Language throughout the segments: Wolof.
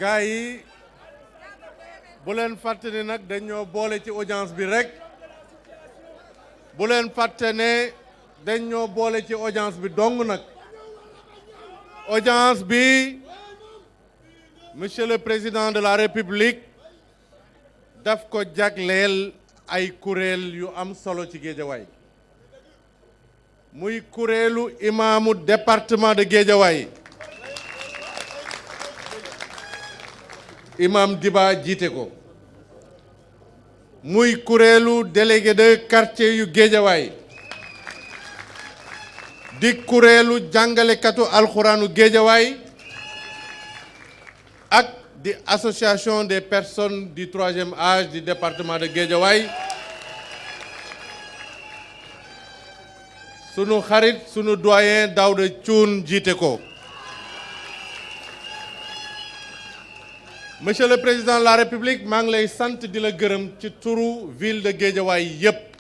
gars yi bu leen fàtte ne nag dañoo boole ci audience bi rek bu leen fàtte ne dañoo boole ci audience bi dong nag audience bi monsieur le président de la république daf ko jagleel ay kuréel yu am solo ci Guédiawaye muy kuréelu imaamu département de Guédiawaye imam Diba jiite ko muy kuréelu délégué de quartier yu Guédiawaye di kuréelu jàngalekatu alxuraanu Guédiawaye ak di association des personnes du troisième âge du département de Guédiawaye sunu xarit sunu doyen Daouda Thioune jiite ko. Monsieur le Président de la République maa ngi lay sant di la gërëm ci turu ville de Guédiawaye yépp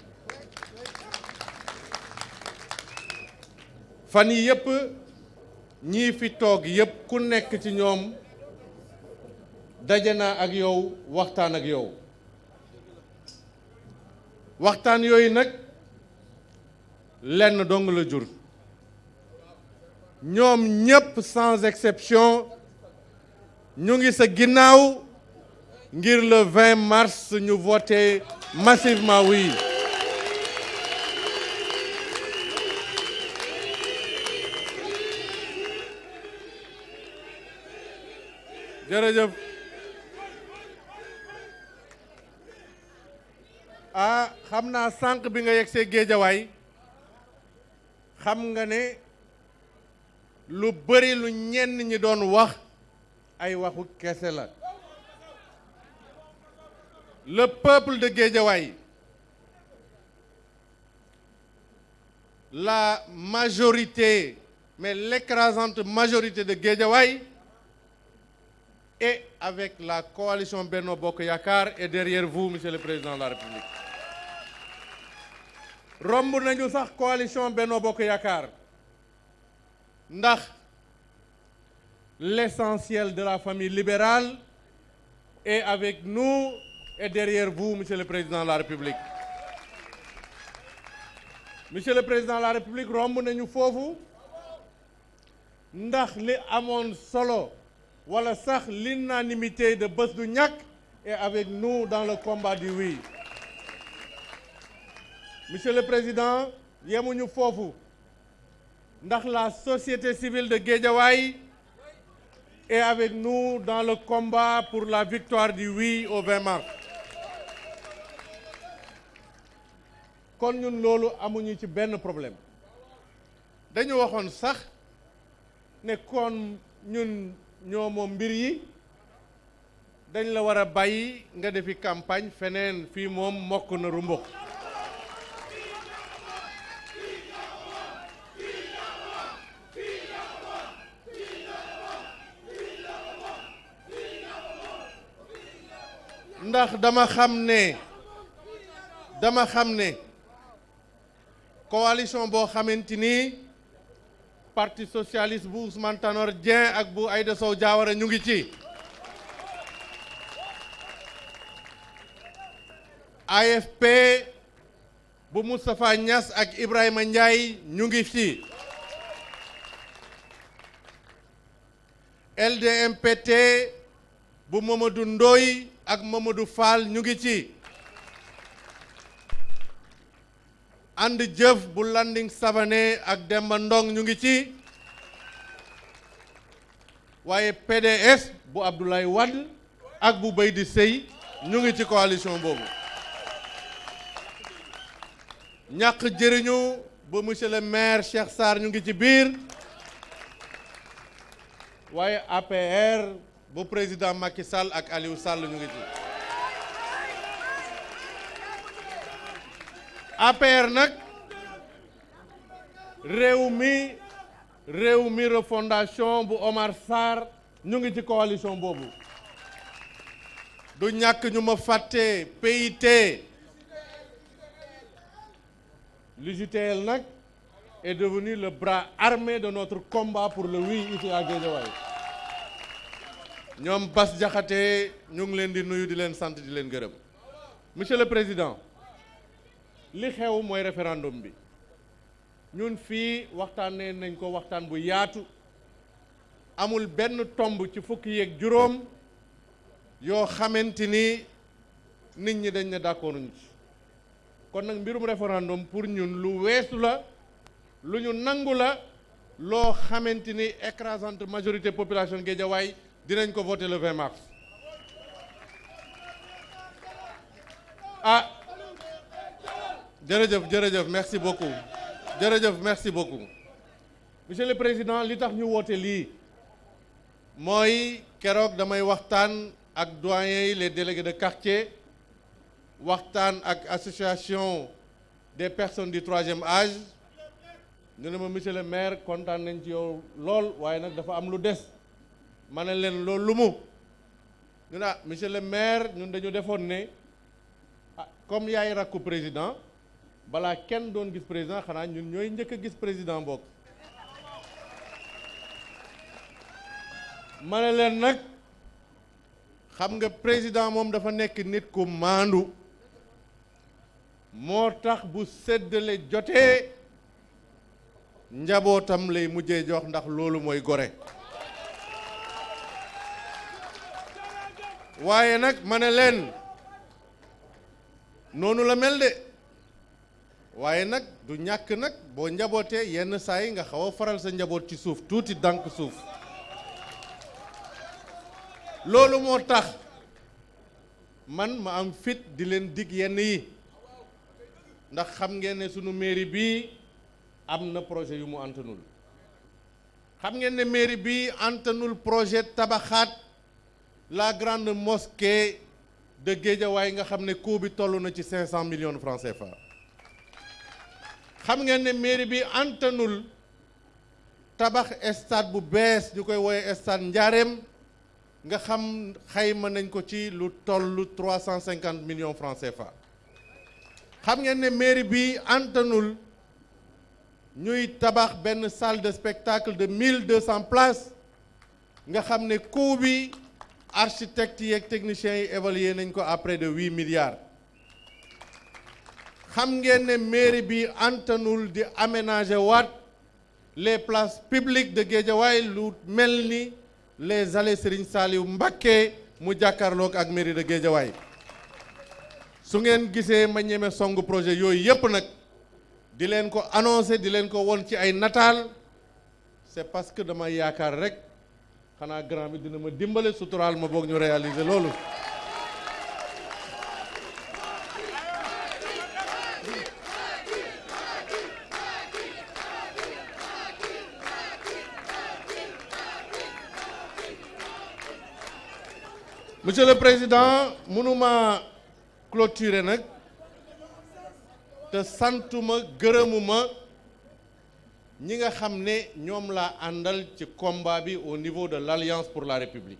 fan yi yépp ñii fi toog yépp ku nekk ci ñoom daje naa ak yow waxtaan ak yow waxtaan yooyu nag lenn dong la jur ñoom ñépp sans exception ñu ngi sa ginnaaw ngir le 20 mars ñu voté massivement oui jërëjëf xam naa sànq bi nga yegsee Géejawaay xam nga ne lu bari lu ñenn ñi doon wax ay waxu kese la le peuple de Guédiawaye la majorité mais l'écrasante majorité de Guédiawaye est avec la coalition Benno Bokk Yakaar et derrière vous monsieur le président de la République romb nañu sax coalition Benno Bokk Yakaar ndax l'essentiel de la famille libérale est avec nous et derrière vous, Monsieur le Président de la République. Monsieur le Président de la République, romb nañu foofu ndax li amoon solo wala sax l'unanimité de Bës Du Ñakk est avec nous dans le combat du oui. Monsieur le Président, yemuñu foofu ndax la société civile de Guédiawaye est avec nous dans le combat pour la victoire du oui au 20 mars. kon ñun loolu amuñu ci benn problème dañu waxoon sax ne kon ñun ñoo moom mbir yi dañ la war a bàyyi nga defi campagne feneen fii moom mokk na rumbux ndax dama xam ne coalition boo xamante ni parti socialiste bu Ousmane Tanor Dieng ak bu Aïda Sow Diawara ñu ngi ci AFP bu Moustapha Niass ak Ibrahima Ndiaye ñu ngi ci LDMPT bu Mamadou Ndoye ak Mamadou Fall ñu ngi ci ànd jëf bu Landing Savané ak Demba Ndong ñu ngi ci waaye PDS bu Abdoulaye Wade ak bu Baydi Sey ñu ngi ci coalition boobu ñàkk jëriñu bu monsieur le maire Cheikh Sarr ñu ngi ci biir waaye APR bu président Macky Sall ak Aliou Sall ñu ngi ci APR nag réew mi refondation bu Omar Sarr ñu ngi ci coalition boobu du ñàkk ñu ma fàtte PIT l'UJTL nag est devenu le bras armé de notre combat pour le oui ici à Guédiawaye ñoom Bass Diakhaté ñu ngi leen di nuyu di leen sant di leen gërëm. Monsieur le Président, li xew mooy référendum bi ñun fii waxtaanee nañ ko waxtaan bu yaatu amul benn tomb ci fukki yeeg juróom yoo xamante ni nit ñi dañ ne d'accord ñu ci kon nag mbirum référendum pour ñun lu weesu la lu ñu nangu la loo xamante ni écrasante majorité population Guédiawaye dinañ ko voter le 20 mars. Ah jërëjëf merci beaucoup merci beaucoup Monsieur le Président, li tax ñu woote lii mooy keroog damay waxtaan ak doyens yi les délégués de quartier waxtaan ak association des personnes du troisième âge ñu ne ma monsieur le maire kontaan nañ ci yow lool waaye nag dafa am lu des ma ne leen loolu lu mu ñu ne monsieur le maire ñun dañu defoon ne comme yaay rakku président balaa kenn doon gis président xanaa ñun ñooy njëkk a gis président bokk ma ne leen nag xam nga président moom dafa nekk nit ku maandu moo tax bu séddale jotee njabootam lay mujjee jox ndax loolu mooy gore waaye nag ma ne leen noonu la mel de waaye nag du ñàkk nag boo njabootee yenn saa yi nga xaw a faral sa njaboot ci suuf tuuti dànk suuf loolu moo tax man ma am fit di leen dig yenn yi ndax xam ngeen ne sunu mairie bii am na projet yu mu antanul xam ngeen ne mairie bii antanul projet tabaxaat la grande mosquée de Guédiawaye nga xam ne coût bi toll na ci 500 millions de francs CFA xam ngeen ne mairie bi antanul tabax stade bu bees ñu koy woowe stade Ndiarème nga xam xayma nañ ko ci lu toll 350 millions francs CFA xam ngeen ne mairie bi antanul ñuy tabax benn salle de spectacle de 1200 places nga xam ne coût bi architectes yi ak techniciens yi évalué nañ ko à près de 8 milliards xam ngeen ne mairie bi antanul di aménager waat les places publiques de Guédiawaye lu mel ni les allées Serigne Saliou Mbacké mu jàkkaarloog ak mairie de Guédiawaye su ngeen gisee ma ñeme song projet yooyu yépp nag di leen ko annoncé di leen ko won ci ay nataal c'est parce que dama yaakaar rek xanaa grand bi dina ma dimbale suturaal ma boog ñu réaliser loolu Monsieur le Président mënuma clôturer nag te santuma gërëmuma ñi nga xam ne ñoom laa àndal ci combat bi au niveau de l'Alliance pour la République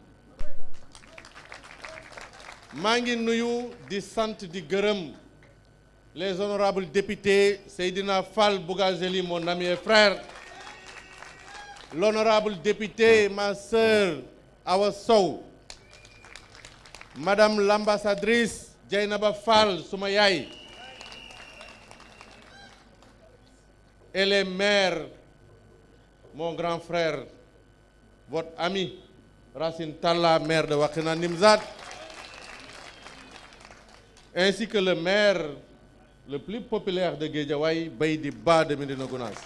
maa ngi nuyu di sant di gërëm les honorables députés Seydina Fall Bougazeli mon ami et frère l'honorable député ma sœur Awa Sow Madame l'ambassadrice Dieynaba Fall suma yaay et les maires, mon grand frère, votre ami Racine Talla, maire de Wakhinane Nimzatt, ainsi que le maire le plus populaire de Guédiawaye, Baydi Ba de Médina Gounass.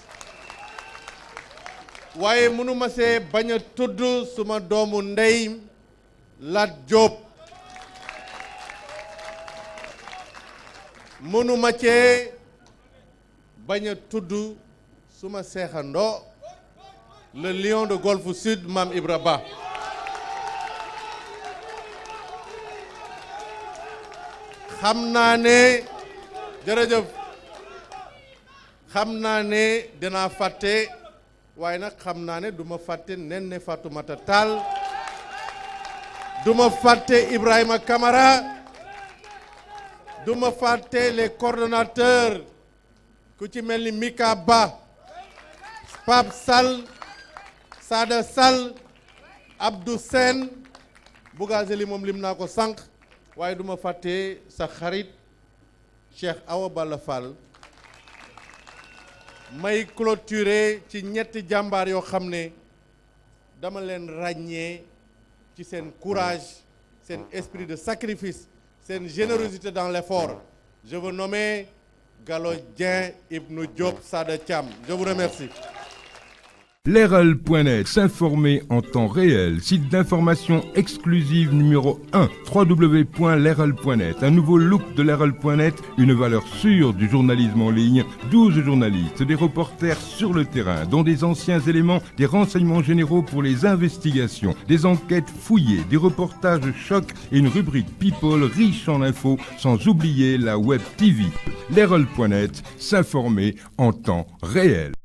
waaye mënuma see bañ a tudd suma doomu ndey Lat Diop mënuma cee bañ a tudd suma seexandoo le lion de Golfe Sud Mame Ibra Ba xam naa ne jërëjëf xam naa ne dinaa fàtte waaye nag xam naa ne du ma fàtte Néné Fatoumata Tall du ma fàtte Ibrahima Kamara du ma fàtte les coordonnateurs ku ci mel ni Mika Ba Pape Sall Sada Sall Abdou Sène Bougazelli moom lim naa ko sànq waaye duma fàtte sa xarit Cheikh Awa Balla Fall may clôturer ci ñetti jàmbaar yoo xam ne dama leen ràññee ci seen courage seen esprit de sacrifice seen générosité dans l'effort. Je veux nommer Gallo Dieng Ibnou Diop Sada Thiam. Je vous remercie. Leral.net, s'informer en temps réel. Site d'information exclusive numéro 1, www.leral.net. Un nouveau look de Leral.net, une valeur sûre du journalisme en ligne. 12 journalistes, des reporters sur le terrain, dont des anciens éléments, des renseignements généraux pour les investigations, des enquêtes fouillées, des reportages chocs et une rubrique People riche en infos, sans oublier la Web TV. Leral.net, s'informer en temps réel.